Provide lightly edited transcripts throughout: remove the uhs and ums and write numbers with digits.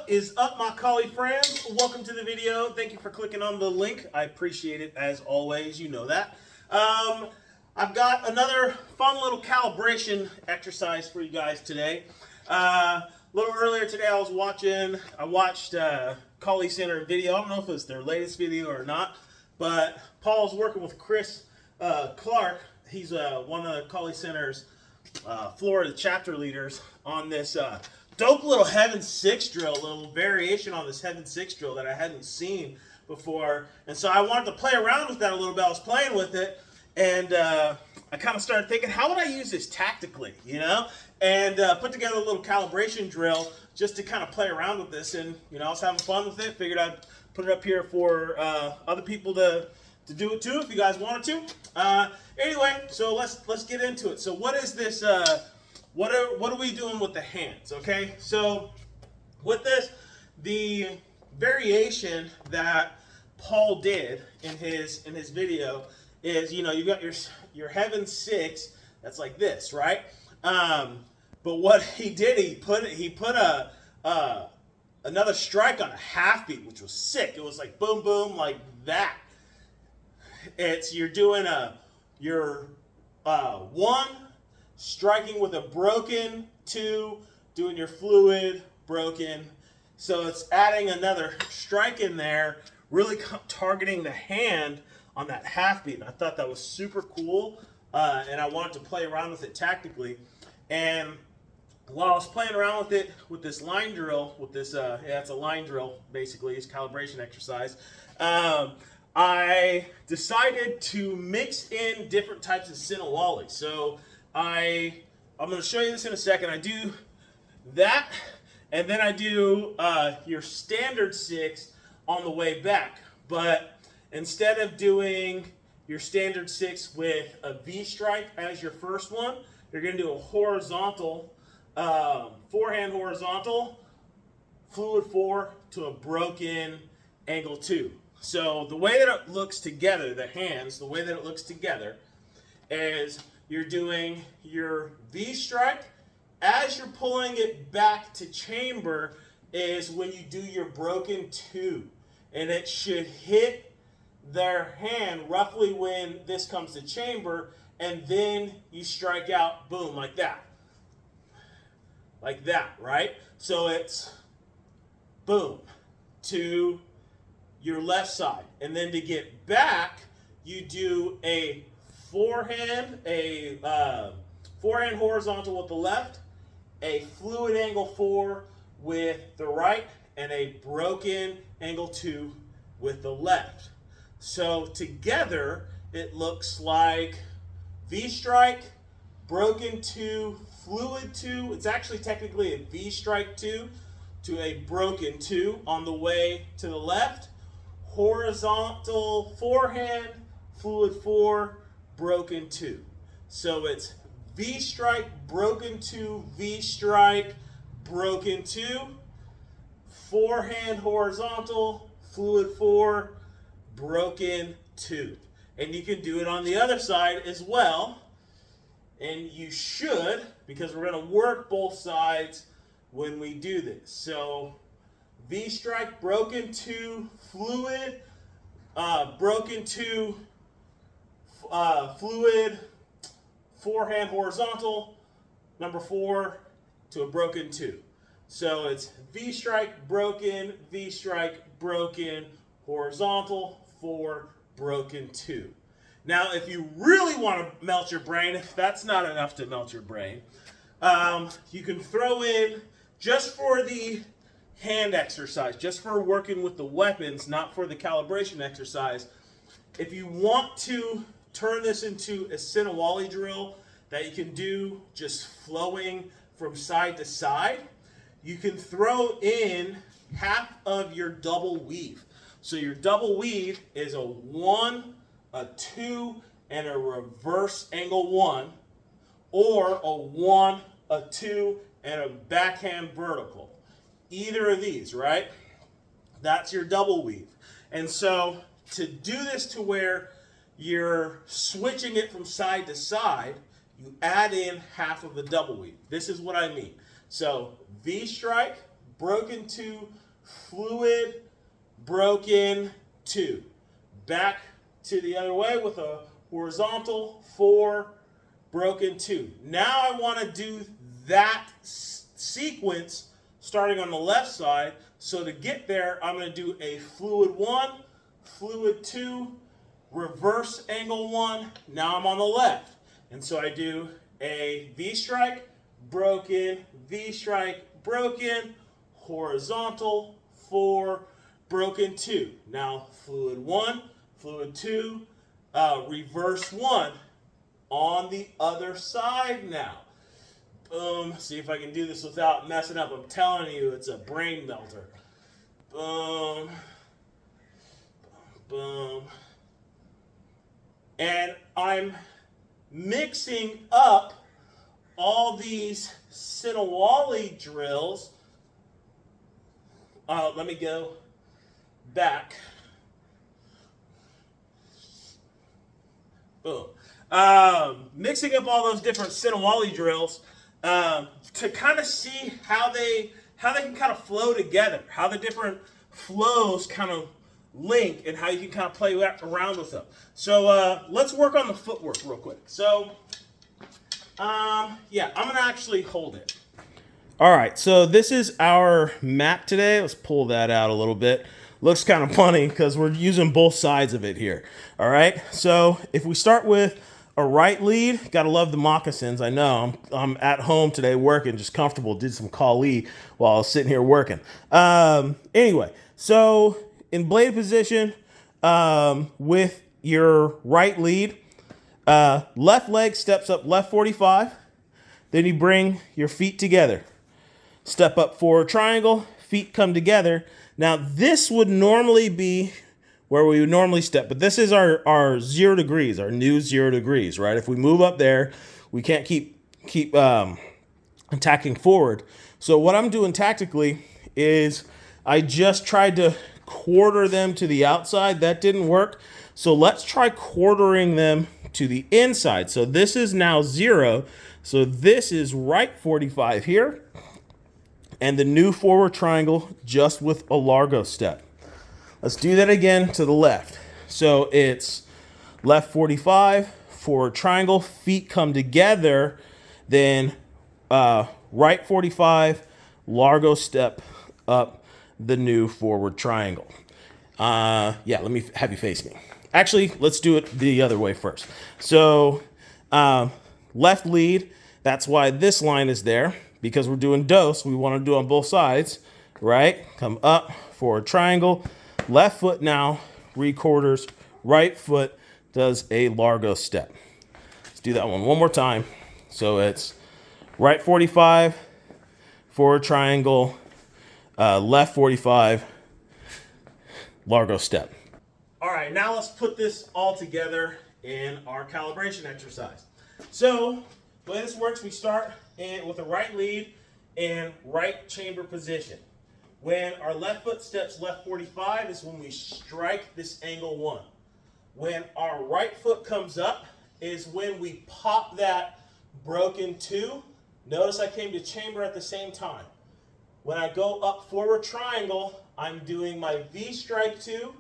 What is up, my collie friends? Welcome to the video. Thank you for clicking on the link. I appreciate it as always. You know that. I've got another fun little calibration exercise for you guys today. A little earlier today, I watched Collie Center video. I don't know if it's their latest video or not, but Paul's working with Chris Clark. He's one of the Collie Center's Florida chapter leaders on this dope little Heaven 6 drill, little variation on this Heaven 6 drill that I hadn't seen before. And so I wanted to play around with that a little bit. I was playing with it, and I kind of started thinking, how would I use this tactically, you know? And put together a little calibration drill just to kind of play around with this. And, you know, I was having fun with it. Figured I'd put it up here for other people to do it too, if you guys wanted to. Anyway, so let's get into it. So what is this? What are we doing with the hands? Okay, so with this, the variation that Paul did in his video is, you know, you got your Heaven 6. That's like this, right? But what he did, he put another strike on a half beat, which was sick. It was like boom boom like that. You're doing your 1, striking with a broken, 2, doing your fluid, broken. So it's adding another strike in there, really targeting the hand on that half beat. And I thought that was super cool, and I wanted to play around with it tactically. And while I was playing around with it with this line drill, it's a line drill basically, it's a calibration exercise. I decided to mix in different types of Sinawali. So I'm going to show you this in a second. I do that, and then I do your standard 6 on the way back. But instead of doing your standard 6 with a V strike as your first one, you're going to do a horizontal, forehand horizontal, fluid 4 to a broken angle 2. So the way that it looks together, the hands, the way that it looks together is you're doing your V strike. As you're pulling it back to chamber is when you do your broken 2. And it should hit their hand roughly when this comes to chamber, and then you strike out, boom, like that. Like that, right? So it's boom to your left side. And then to get back, you do a forehand horizontal with the left, a fluid angle 4 with the right, and a broken angle 2 with the left. So together, it looks like V strike, broken 2, fluid 2. It's actually technically a V strike 2 to a broken 2 on the way to the left. Horizontal forehand, fluid 4, broken 2. So it's V strike, broken 2, V strike, broken 2, forehand horizontal, fluid 4, broken 2. And you can do it on the other side as well. And you should, because we're going to work both sides when we do this. So V strike, broken 2, fluid, broken 2, fluid, forehand horizontal, number 4 to a broken 2. So it's V strike, broken, horizontal, 4, broken 2. Now, if you really want to melt your brain, if that's not enough to melt your brain, you can throw in, just for the hand exercise, just for working with the weapons, not for the calibration exercise, if you want to turn this into a Sinawali drill that you can do just flowing from side to side, you can throw in half of your double weave. So your double weave is a 1, a 2, and a reverse angle 1, or a 1, a 2, and a backhand vertical. Either of these, right? That's your double weave. And so to do this to where you're switching it from side to side, you add in half of the double weave. This is what I mean. So V strike, broken 2, fluid, broken 2. Back to the other way with a horizontal 4, broken 2. Now I want to do that sequence starting on the left side. So to get there, I'm going to do a fluid 1, fluid 2, reverse angle 1. Now I'm on the left. And so I do a V-strike, broken, V-strike, broken, horizontal, 4, broken 2. Now fluid 1, fluid 2, reverse 1 on the other side now. Boom. See if I can do this without messing up. I'm telling you, it's a brain melter. Boom. Boom. And I'm mixing up all these Sinawali drills. Let me go back. Boom. Mixing up all those different Sinawali drills to kind of see how they can kind of flow together, how the different flows kind of link, and how you can kind of play around with them. So let's work on the footwork real quick. So yeah, I'm gonna actually hold it. All right, so this is our map today. Let's pull that out a little bit. Looks kind of funny because we're using both sides of it here. All right, so if we start with a right lead, gotta love the moccasins. I know I'm at home today working, just comfortable. Did some Kali while I was sitting here working. Anyway, so in blade position with your right lead, left leg steps up left 45. Then you bring your feet together. Step up forward triangle, feet come together. Now this would normally be where we would normally step, but this is our 0 degrees, our new 0 degrees, right? If we move up there, we can't keep attacking forward. So what I'm doing tactically is I just tried to quarter them to the outside. That didn't work. So let's try quartering them to the inside. So this is now 0. So this is right 45 here. And the new forward triangle just with a largo step. Let's do that again to the left. So it's left 45, forward triangle, feet come together, then right 45, largo step up the new forward triangle. Yeah, let me have you face me. Actually, let's do it the other way first. So left lead, that's why this line is there, because we're doing dos. We want to do on both sides, right? Come up, forward triangle, left foot now, re-quarters, right foot does a largo step. Let's do that one more time. So it's right 45, forward triangle, left 45, largo step. All right, now let's put this all together in our calibration exercise. So the way this works, we start with a right lead and right chamber position. When our left foot steps left 45 is when we strike this angle 1. When our right foot comes up is when we pop that broken 2. Notice I came to chamber at the same time. When I go up forward triangle, I'm doing my V strike 2.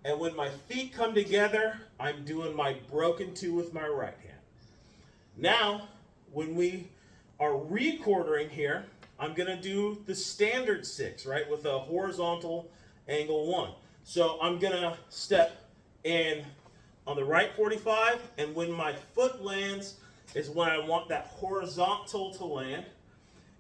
And when my feet come together, I'm doing my broken 2 with my right hand. Now, when we are re-quartering here, I'm going to do the standard 6, right, with a horizontal angle 1. So I'm going to step in on the right 45, and when my foot lands is when I want that horizontal to land.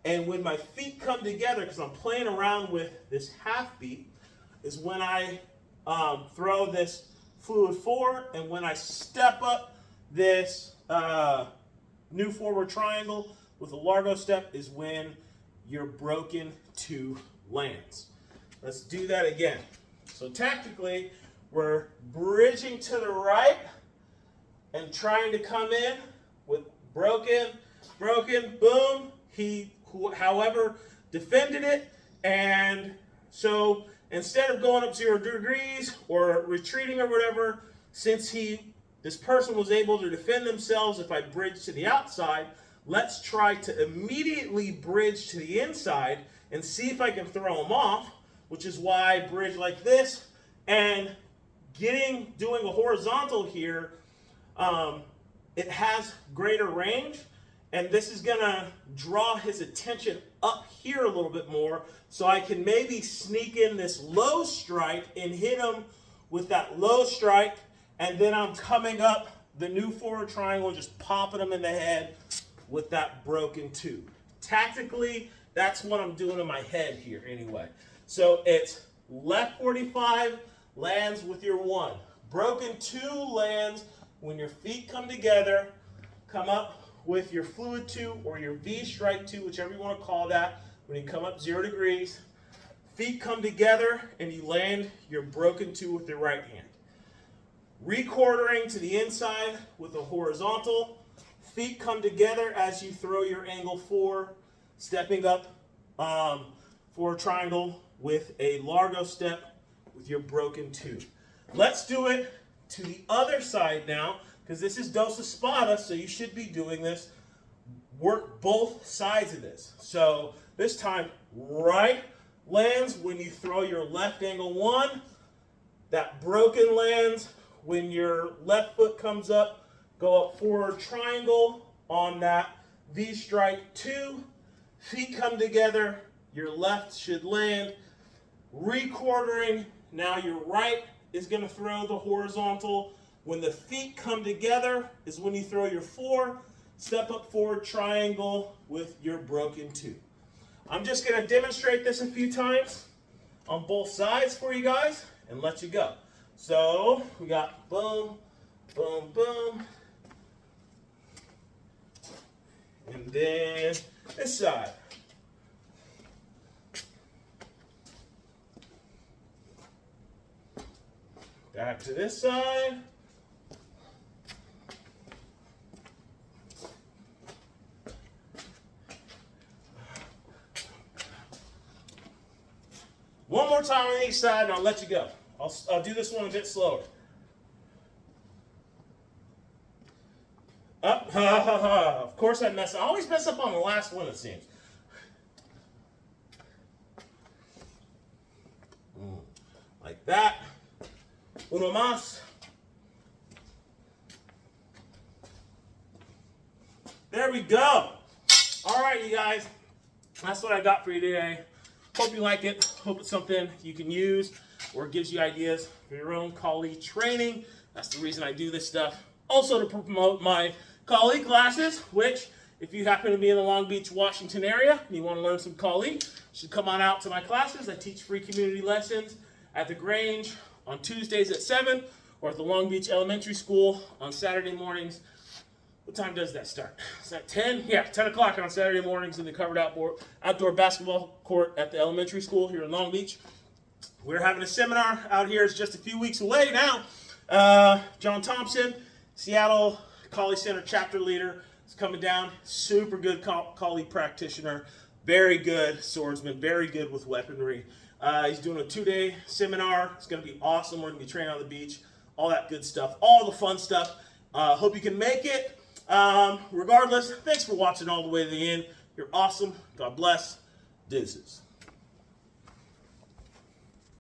And when my feet come together, because I'm playing around with this half beat, is when I throw this fluid 4, and when I step up this new forward triangle with a largo step is when your broken 2 lands. Let's do that again. So tactically, we're bridging to the right and trying to come in with broken, boom. However, defended it, and so instead of going up 0 degrees or retreating or whatever, since this person was able to defend themselves if I bridge to the outside, let's try to immediately bridge to the inside and see if I can throw them off, which is why I bridge like this. And doing a horizontal here, it has greater range, and this is gonna draw his attention up here a little bit more, so I can maybe sneak in this low strike and hit him with that low strike, and then I'm coming up the new forward triangle, just popping him in the head with that broken 2. Tactically, that's what I'm doing in my head here anyway. So it's left 45 lands with your 1. Broken 2 lands when your feet come together, come up with your fluid 2 or your V strike 2, whichever you want to call that, when you come up 0 degrees. Feet come together and you land your broken 2 with your right hand. Requartering to the inside with a horizontal. Feet come together as you throw your angle 4, stepping up for a triangle with a largo step with your broken 2. Let's do it to the other side now, because this is dos espada, so you should be doing this. Work both sides of this. So this time, right lands when you throw your left angle 1. That broken lands when your left foot comes up. Go up forward triangle on that V strike 2. Feet come together. Your left should land. Requartering. Now your right is going to throw the horizontal. When the feet come together is when you throw your 4. Step up forward triangle with your broken 2. I'm just going to demonstrate this a few times on both sides for you guys and let you go. So we got boom, boom, boom. And then this side. Back to this side. One more time on each side and I'll let you go. I'll do this one a bit slower. Up, of course I always mess up on the last one, it seems. Like that. Uno más. There we go. All right, you guys. That's what I got for you today. Hope you like it. Hope it's something you can use or gives you ideas for your own colleague training. That's the reason I do this stuff. Also to promote my colleague classes, which if you happen to be in the Long Beach, Washington area and you want to learn some colleague, you should come on out to my classes. I teach free community lessons at the Grange on Tuesdays at 7 or at the Long Beach Elementary School on Saturday mornings. What time does that start? Is that 10? Yeah, 10 o'clock on Saturday mornings in the covered outdoor basketball court at the elementary school here in Long Beach. We're having a seminar out here. It's just a few weeks away now. John Thompson, Seattle Collie Center chapter leader, is coming down. Super good collie practitioner. Very good swordsman. Very good with weaponry. He's doing a 2-day seminar. It's going to be awesome. We're going to be training on the beach. All that good stuff. All the fun stuff. Hope you can make it. Regardless, thanks for watching all the way to the end. You're awesome. God bless. Deuces.